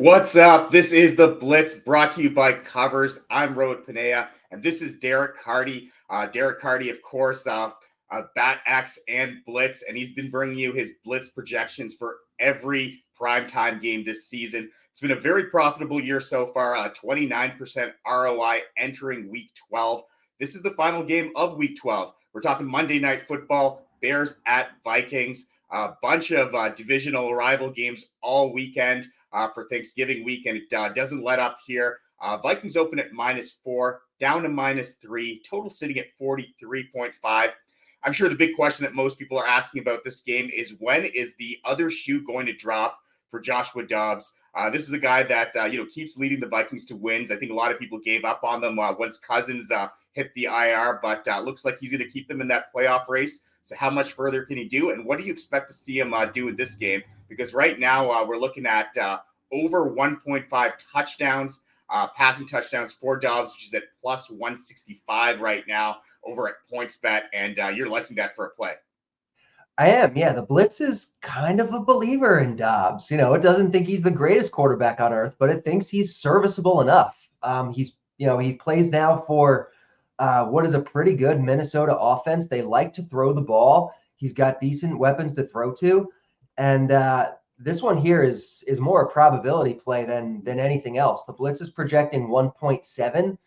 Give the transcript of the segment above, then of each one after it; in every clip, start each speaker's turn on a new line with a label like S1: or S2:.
S1: What's up? This is the Blitz brought to you by Covers. I'm Rohit Panea, and this is Derek Carty. Derek Carty, of course, BatX and Blitz, and he's been bringing you his Blitz projections for every primetime game this season. It's been a very profitable year so far, 29% ROI entering Week 12. This is the final game of Week 12. We're talking Monday Night Football, Bears at Vikings. A bunch of divisional rival games all weekend for Thanksgiving weekend. It doesn't let up here. Vikings open at -4, down to -3, total sitting at 43.5. I'm sure the big question that most people are asking about this game is when is the other shoe going to drop for Joshua Dobbs? This is a guy that keeps leading the Vikings to wins. I think a lot of people gave up on them once Cousins hit the IR, but looks like he's going to keep them in that playoff race. So how much further can he do? And what do you expect to see him do in this game? Because right now we're looking at over 1.5 touchdowns, passing touchdowns for Dobbs, which is at plus 165 right now over at PointsBet. And you're liking that for a play.
S2: I am, yeah. The Blitz is kind of a believer in Dobbs. It doesn't think he's the greatest quarterback on earth, but it thinks he's serviceable enough. He plays now for what is a pretty good Minnesota offense. They like to throw the ball. He's got decent weapons to throw to. And this one here is more a probability play than anything else. The Blitz is projecting 1.7,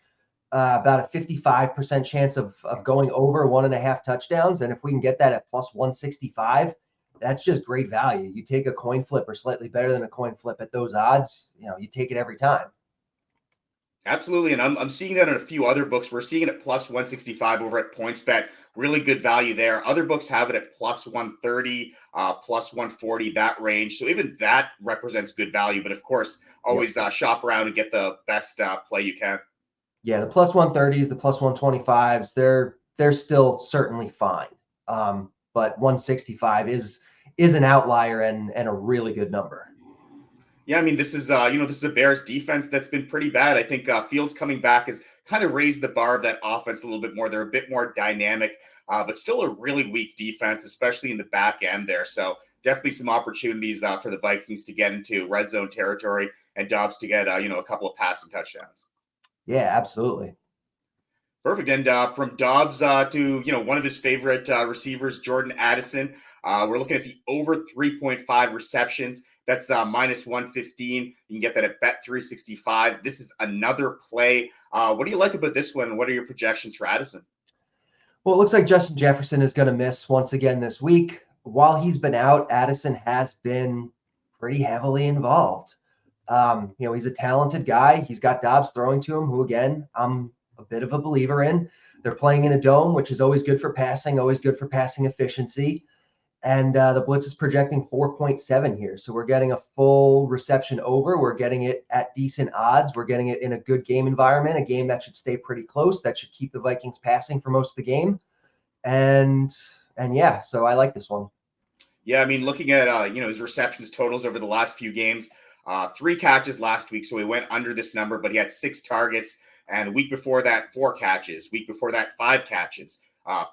S2: about a 55% chance of going over 1.5 touchdowns. And if we can get that at plus 165, that's just great value. You take a coin flip or slightly better than a coin flip at those odds, you take it every time.
S1: Absolutely, and I'm seeing that in a few other books. We're seeing it at plus 165 over at PointsBet. Really good value there. Other books have it at plus 130, plus 140, that range. So even that represents good value. But of course, always shop around and get the best play you can.
S2: Yeah, the plus 130s, the plus 125s, they're still certainly fine. But 165 is an outlier and a really good number.
S1: Yeah, I mean, this is a Bears defense that's been pretty bad. I think Fields coming back has kind of raised the bar of that offense a little bit more. They're a bit more dynamic, but still a really weak defense, especially in the back end there. So definitely some opportunities for the Vikings to get into red zone territory and Dobbs to get a couple of passing touchdowns.
S2: Yeah, absolutely.
S1: Perfect. And from Dobbs to one of his favorite receivers, Jordan Addison, we're looking at the over 3.5 receptions. That's minus 115. You can get that at Bet365. This is another play. What do you like about this one? What are your projections for Addison?
S2: Well, it looks like Justin Jefferson is going to miss once again this week. While he's been out, Addison has been pretty heavily involved. He's a talented guy. He's got Dobbs throwing to him, who, again, I'm a bit of a believer in. They're playing in a dome, which is always good for passing efficiency. And the Blitz is projecting 4.7 here. So we're getting a full reception over. We're getting it at decent odds. We're getting it in a good game environment, a game that should stay pretty close, that should keep the Vikings passing for most of the game. And yeah, so I like this one.
S1: Yeah, I mean, looking at his receptions totals over the last few games, 3 catches last week, so he went under this number, but he had 6 targets. And the week before that, 4 catches. Week before that, 5 catches.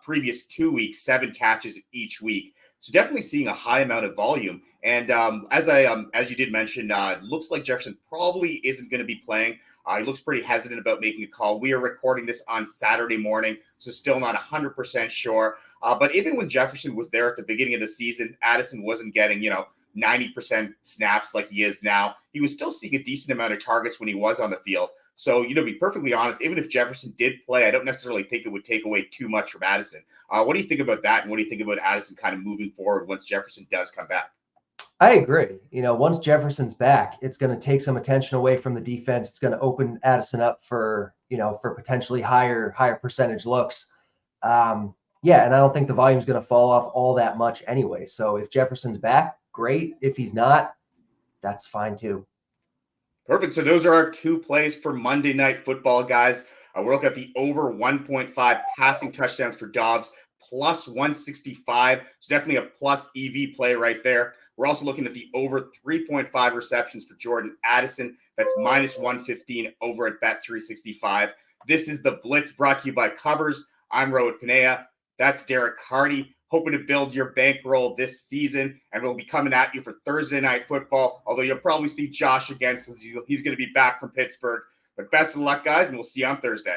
S1: Previous 2 weeks, 7 catches each week. So definitely seeing a high amount of volume. And as you did mention, looks like Jefferson probably isn't going to be playing. He looks pretty hesitant about making a call. We are recording this on Saturday morning, so still not 100% sure. But even when Jefferson was there at the beginning of the season, Addison wasn't getting, 90% snaps like he is now. He was still seeing a decent amount of targets when he was on the field. So, to be perfectly honest, even if Jefferson did play, I don't necessarily think it would take away too much from Addison. What do you think about that? And what do you think about Addison kind of moving forward once Jefferson does come back?
S2: I agree. Once Jefferson's back, it's going to take some attention away from the defense. It's going to open Addison up for potentially higher percentage looks. And I don't think the volume is going to fall off all that much anyway. So if Jefferson's back, great. If he's not, that's fine too.
S1: Perfect. So those are our 2 plays for Monday Night Football, guys. We're looking at the over 1.5 passing touchdowns for Dobbs, plus 165. It's definitely a plus EV play right there. We're also looking at the over 3.5 receptions for Jordan Addison. That's minus 115 over at Bet365. This is the Blitz brought to you by Covers. I'm Rohit Panea. That's Derek Carty. hoping to build your bankroll this season. And we'll be coming at you for Thursday Night Football, although you'll probably see Josh again since he's going to be back from Pittsburgh. But best of luck, guys, and we'll see you on Thursday.